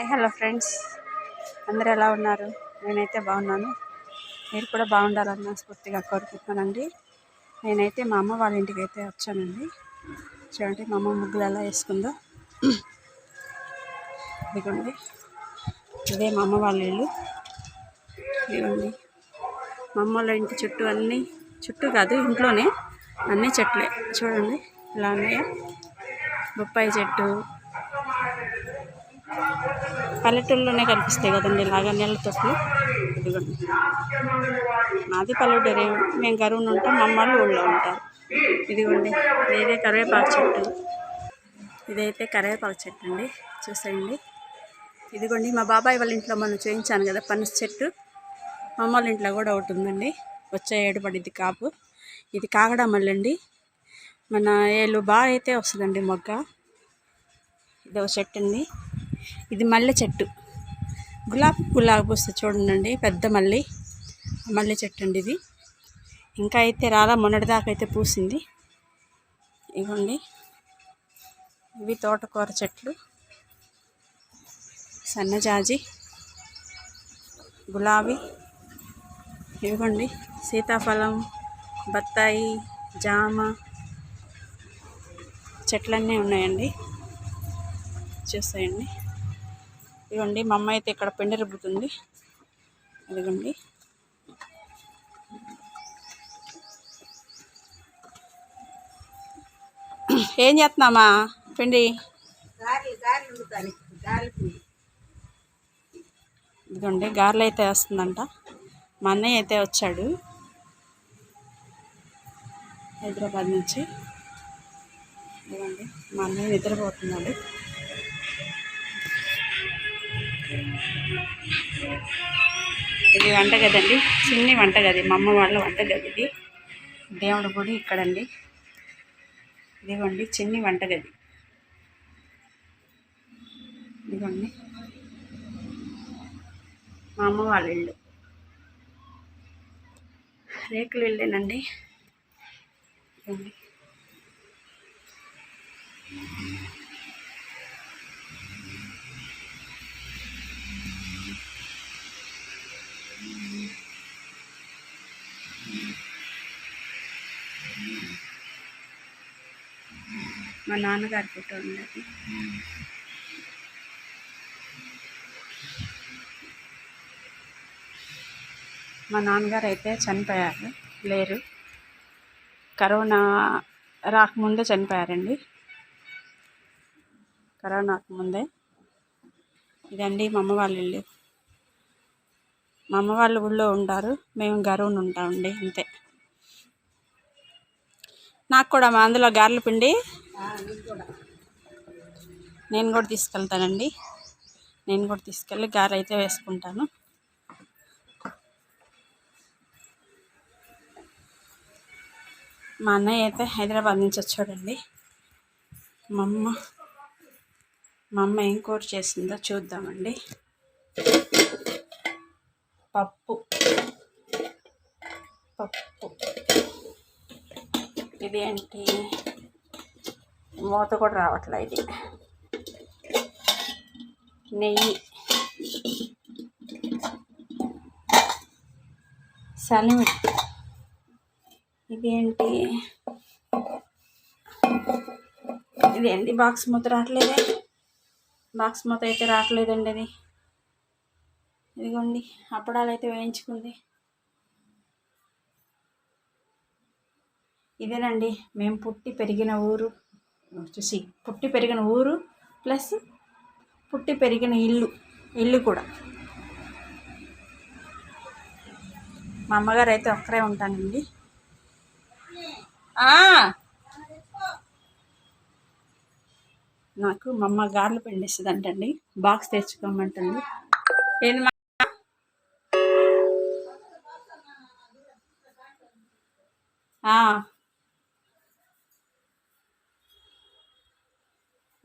Hello friends, అందరూ ఎలా ఉన్నారు? నేనైతే బాగున్నాను. మీరు కూడా బాగుండాలని మనస్ఫూర్తిగా కోరుకుంటున్నానండి. నేనైతే మా అమ్మ వాళ్ళ ఇంటికి అయితే వచ్చానండి. చూడండి మా అమ్మ ముగ్గులు ఎలా వేసుకుందో. ఇదిగోండి, ఇదే మా అమ్మ వాళ్ళ ఇల్లు. ఇదిగోండి మా అమ్మ వాళ్ళ ఇంటి చుట్టూ కాదు, ఇంట్లోనే అన్నీ చెట్లే. చూడండి ఇలా ఉన్నాయా, బొప్పాయి చెట్టు. పల్లెటూరులోనే కనిపిస్తాయి కదండి ఇలాగా నీళ్ళతో. ఇదిగోండి మాది పల్లెటూరే, మేము కరువును ఉంటాం, మా అమ్మ వాళ్ళు ఊళ్ళో ఉంటారు. ఇదిగోండి ఇదే కరివేపాకు చెట్టు. ఇదైతే కరివేపాకు చెట్టు అండి, చూసేయండి. ఇదిగోండి మా బాబాయ్ వాళ్ళ ఇంట్లో మనం చూపించాను కదా పనస చెట్టు, మా అమ్మ వాళ్ళ ఇంట్లో కూడా ఒకటి ఉందండి. వచ్చే ఏడు పడిద్ది కాపు. ఇది కాగడా మల్లి అండి, మన ఏళ్ళు బాగా అయితే వస్తుందండి మొగ్గ. ఇదో చెట్టు ఉంది. ఇది మల్లె చెట్టు, గులాబీ పువ్వులాగా పూస్తుంది చూడండి, పెద్ద మల్లె చెట్టు అండి ఇది. ఇంకా అయితే రాలా, మొన్నటిదాకా అయితే పూసింది. ఇవ్వండి ఇవి తోటకూర చెట్లు, సన్నజాజి, గులాబీ. ఇవ్వండి సీతాఫలం, బత్తాయి, జామ చెట్లన్నీ ఉన్నాయండి, చూసేయండి. ఇదిగోండి మా అమ్మ అయితే ఇక్కడ పిండి రుబ్బుతుంది. ఇదిగోండి ఏం చేస్తున్నామా పిండి? ఇదిగోండి గారెలు అయితే వేస్తుందంట. మా అన్నయ్య అయితే వచ్చాడు హైదరాబాద్ నుంచి. ఇదిగోండి మా అన్నయ్య నిద్రపోతున్నాడు. ఇది వంటగది అండి, చిన్ని వంటగది, మా అమ్మ వాళ్ళ వంటగది. ఇది దేవుడి గుడి ఇక్కడండి. ఇదిగోండి చిన్ని వంటగది. ఇదిగోండి మా అమ్మ వాళ్ళ ఇల్లు, రేకుల ఇల్లేనండి. ఇదిగోండి మా నాన్నగారి ఫోటో ఉన్నది. మా నాన్నగారు అయితే చనిపోయారు, లేరు. కరోనా రాకముందే చనిపోయారండి, కరోనా రాకముందే. ఇదండి మా అమ్మ వాళ్ళ ఇల్లు. మా అమ్మ వాళ్ళు ఊళ్ళో ఉంటారు, మేము గరువును ఉంటామండి, అంతే. నాకు కూడా మా అందులో గారెల పిండి నేను కూడా తీసుకెళ్తానండి. నేను కూడా తీసుకెళ్ళి గారెలు అయితే వేసుకుంటాను. మా అన్నయ్య అయితే హైదరాబాద్ నుంచి వచ్చాడండి. మా అమ్మ ఏం కూర చేసిందో చూద్దామండి. పప్పు, ఇది ఏంటి మూత కూడా రావట్లే. ఇది నెయ్యి, సలిమిడి. ఇదేంటి ఇదేంటి బాక్స్ మూత రావట్లేదే, బాక్స్ మూత అయితే రావట్లేదండి. అది ఇదిగోండి అప్పడాలు అయితే వేయించుకుంది. ఇదేనండి మేము పుట్టి పెరిగిన ఊరు, పుట్టి పెరిగిన ఊరు ప్లస్ పుట్టి పెరిగిన ఇల్లు కూడా. మా అమ్మగారు అయితే ఒక్కరే ఉంటానండి. నాకు మా అమ్మ గారెలు పిండిస్తుంది అంటండి, బాక్స్ తెచ్చుకోమంటుంది. ఏంది మా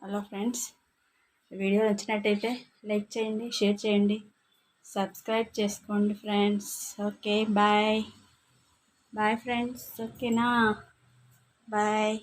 హలో ఫ్రెండ్స్, వీడియో నచ్చినట్టయితే లైక్ చేయండి, షేర్ చేయండి, సబ్స్క్రైబ్ చేసుకోండి ఫ్రెండ్స్. ఓకే బాయ్ ఫ్రెండ్స్, ఓకేనా? బాయ్.